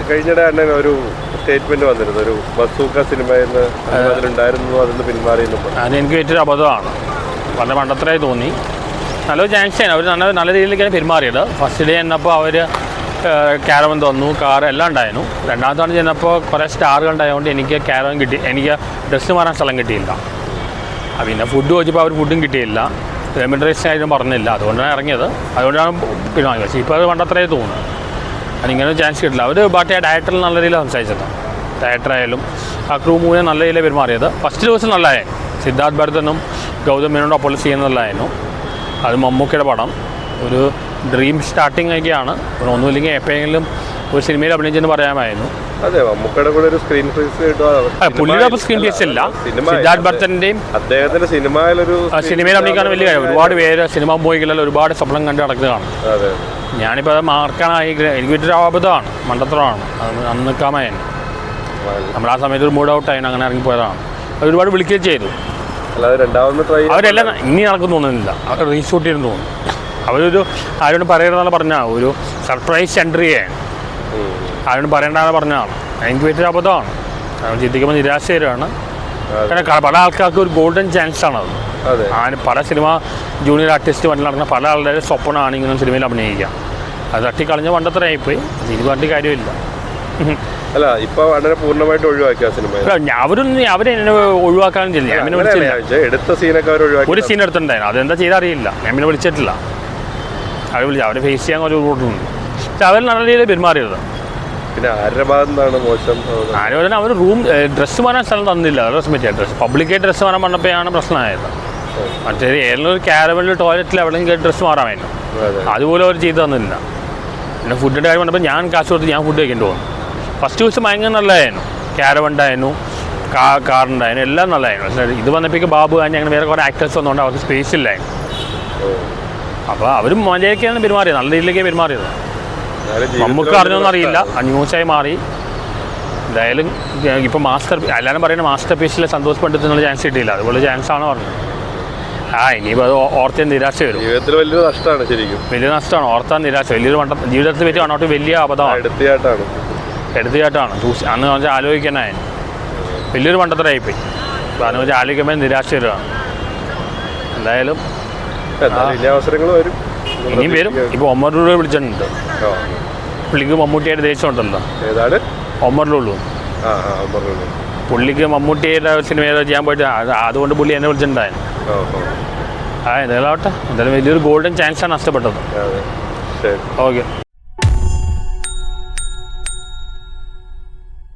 കഴിഞ്ഞിടെ അണ്ണൻ ഒരു സ്റ്റേറ്റ്മെന്റ് വന്നിരുന്നു, ഒരു ബസൂക്ക സിനിമയിൽ അതിലുണ്ടായിരുന്നു, അതിൽ നിന്ന് പിന്മാറിയെന്ന്. അതെനിക്ക് ഏറ്റവും അബദ്ധമാണ്, വളരെ മണ്ടത്തരായി തോന്നി. നല്ലൊരു ചാൻസാണ്, അവർ നല്ല രീതിയിലേക്കാണ് പെരുമാറിയത്. ഫസ്റ്റ് ഡേ ചെന്നപ്പോൾ അവർ ക്യാരവൻ തന്നു, കാർ എല്ലാം ഉണ്ടായിരുന്നു. രണ്ടാമത്തെ തവണ ചെന്നപ്പോൾ കുറേ സ്റ്റാറുകൾ ഉണ്ടായതുകൊണ്ട് എനിക്ക് ക്യാരവൻ കിട്ടി, എനിക്ക് ഡ്രസ്സ് മാറാൻ സ്ഥലം കിട്ടിയില്ല. പിന്നെ ഫുഡ് ചോദിച്ചപ്പോൾ അവർ ഫുഡും കിട്ടിയില്ല, റെമ്യൂണറേഷൻ ആയിട്ടും പറഞ്ഞില്ല. അതുകൊണ്ടാണ് ഇറങ്ങിയത്, അതുകൊണ്ടാണ് പിന്നെ വാങ്ങി. പക്ഷേ ഇപ്പോൾ അത് പണ്ടത്രേ തോന്നുന്നു, അതിങ്ങനെ ചാൻസ് കിട്ടില്ല. അവർ ബാക്കി ഡയറക്ടറിൽ നല്ല രീതിയിൽ സംസാരിച്ചത്, ഡയറക്ടറായാലും ആ ക്രൂ മൂവിനെ നല്ല രീതിയിൽ പെരുമാറിയത്. ഫസ്റ്റ് ദിവസം നല്ലതായിരുന്നു, സിദ്ധാർത്ഥ് ഭരതനും ഗൗതം മേനോനും അപ്പോൾ ചെയ്യുന്നതല്ലായിരുന്നു. അത് മമ്മൂക്കയുടെ പടം, ഒരു ഡ്രീം സ്റ്റാർട്ടിങ് ഒക്കെയാണ്. ഒന്നുമില്ലെങ്കിൽ എപ്പോഴെങ്കിലും ഒരു സിനിമയിൽ അഭിനയിച്ചെന്ന് പറയാമായിരുന്നു. അതെ, മമ്മൂക്കയുടെ കൂടെ ഒരു സ്ക്രീൻ പ്ലേസ് പുള്ളിയുടെ സ്ക്രീൻ പ്ലേസ് ഇല്ല, സിദ്ധാർത്ഥ് ഭരതൻ്റെയും അദ്ദേഹത്തിന്റെ സിനിമയിൽ അഭിനയിക്കാൻ വലിയ കാര്യം. ഒരുപാട് പേര് സിനിമ മൂവികളിൽ ഒരുപാട് സ്വപ്നം കണ്ട് നടക്കുന്നതാണ്. ഞാനിപ്പോൾ അത് മാർക്കാനായി എനിക്ക് പറ്റിയൊരു അബദ്ധമാണ്, മണ്ടത്തരമാണ്. അത് അന്ന് നിൽക്കാമായിരുന്നു. നമ്മൾ ആ സമയത്ത് ഒരു മൂഡ് ഔട്ടായിരുന്നു, അങ്ങനെ ഇറങ്ങിപ്പോയതാണ്. ഒരുപാട് വിളിക്കുകയും ചെയ്തു. അവരെല്ലാം ഇനി നടക്കും തോന്നുന്നില്ല, അവർ റീഷൂട്ട് ചെയ്തെന്ന് തോന്നുന്നു. അവരൊരു ആരോട് പറയരുതെന്നാണ് പറഞ്ഞാൽ, ഒരു സർപ്രൈസ് എൻട്രിയാണ്, ആരോട് പറയേണ്ടതെന്ന് പറഞ്ഞാണ്. എനിക്ക് പറ്റിയൊരു അബദ്ധമാണ്. കാരണം ചിന്തിക്കുമ്പോൾ നിരാശകരമാണ്. കാരണം പല ആൾക്കാർക്ക് ഒരു ഗോൾഡൻ ചാൻസാണത്. പല സിനിമ ജൂനിയർ ആർട്ടിസ്റ്റ് വന്നിൽ നടക്കുന്ന പല ആളുടെ സ്വപ്നമാണ് ഇങ്ങനെ സിനിമയിൽ അഭിനയിക്കുക. അത് തട്ടിക്കളഞ്ഞ പണ്ടത്തരായിപ്പോയി, ഇത് പറഞ്ഞിട്ട് കാര്യമില്ല. അല്ല, ഇപ്പൊ വളരെ പൂർണ്ണമായിട്ട് ഒഴിവാക്കിയ സിനിമ അവരെന്നെ ഒഴിവാക്കാനും ചെയ്യില്ല. ഞാൻ പിന്നെ വിളിച്ചില്ല, ഒരു സീൻ എടുത്തിട്ടുണ്ടായിരുന്നു, അതെന്താ ചെയ്താൽ അറിയില്ല. ഞാൻ പിന്നെ വിളിച്ചിട്ടില്ല. അവർ വിളിച്ചു, അവരെ ഫേസ് ചെയ്യാൻ ഒരു റൂട്ടുണ്ട്. പക്ഷെ അവർ നല്ല രീതിയിൽ പെരുമാറിയത്. പിന്നെ ആരുടെ ഭാഗത്താണ് മോശം? ആരും അവർ റൂം ഡ്രസ്സ് മാറാൻ സ്ഥലം തന്നില്ല, ഡ്രസ്സ് പറ്റിയ പബ്ലിക്കായിട്ട് ഡ്രസ്സ് മാറാൻ പറഞ്ഞപ്പോഴാണ് പ്രശ്നമായത്. മറ്റേ ഏതെങ്കിലും ഒരു ക്യാരവനിൽ ടോയ്ലറ്റിൽ എവിടെയെങ്കിലും ഡ്രസ്സ് മാറാമായിരുന്നു, അതുപോലെ അവർ ചെയ്തു തന്നില്ല. പിന്നെ ഫുഡിൻ്റെ കാര്യം പറഞ്ഞപ്പോൾ ഞാൻ കാശ് കൊടുത്ത് ഞാൻ ഫുഡ് കഴിക്കേണ്ടി പോകുന്നു. ഫസ്റ്റ് ദിവസം ഭയങ്കര നല്ലതായിരുന്നു, ക്യാരവൻ ഉണ്ടായിരുന്നു, കാറുണ്ടായിരുന്നു, എല്ലാം നല്ലതായിരുന്നു. പക്ഷേ ഇത് വന്നപ്പോഴേക്ക് ബാബു ആൻഡ് അങ്ങനെ വേറെ കുറേ ആക്ടേഴ്സ് വന്നുകൊണ്ട് അവർക്ക് സ്പേസ് ഇല്ലായിരുന്നു. അപ്പോൾ അവരും മര്യാദയ്ക്കാണ് പെരുമാറിയത്, നല്ല രീതിയിലേക്ക് പെരുമാറിയത്. നമുക്ക് അറിഞ്ഞൊന്നും അറിയില്ല, ന്യൂസായി മാറി. എന്തായാലും ഇപ്പോൾ എല്ലാവരും പറയുന്നത് മാസ്റ്റർ പീസിലെ സന്തോഷ് പണ്ഡിറ്റിനുള്ള ചാൻസ് കിട്ടിയില്ല, അതുപോലെ ചാൻസാണ് പറഞ്ഞത്. ഇനിയിപ്പോൾ അത് ഓർത്താൻ നിരാശ വരും. ജീവിതത്തിൽ വലിയ നഷ്ടമാണ്, ശരിക്കും വലിയ നഷ്ടമാണ്. ഓർത്താൻ നിരാശ വലിയൊരു ജീവിതത്തിൽ പറ്റി അങ്ങോട്ട് വലിയ അബദ്ധമാണ്, എടുത്തുചാട്ടാണ്. അന്ന് വെച്ചാൽ ആലോചിക്കാനായിരുന്നു, വലിയൊരു മണ്ടത്തരായിപ്പോയി. അപ്പോൾ അന്ന് വെച്ചാൽ ആലോചിക്കുമ്പോൾ നിരാശ വരുവാണ്. എന്തായാലും ഇനിയും വരും. ഇപ്പോൾ ഒമറിലൂടെ വിളിച്ചിട്ടുണ്ട്, പുള്ളിക്ക് മമ്മൂട്ടിയുടെ ദേഷ്യമുണ്ടല്ലോ, ഒമറിലുള്ളൂ. പുള്ളിക്ക് മമ്മൂട്ടിയുടെ സിനിമ ചെയ്യാൻ പോയിട്ട് അതുകൊണ്ട് പുള്ളി എന്നെ വിളിച്ചിട്ടുണ്ടായിരുന്നു. എന്തായാലും ആവട്ടെ, എന്തായാലും വലിയൊരു ഗോൾഡൻ ചാൻസാണ് നഷ്ടപ്പെട്ടത്. ഓക്കെ.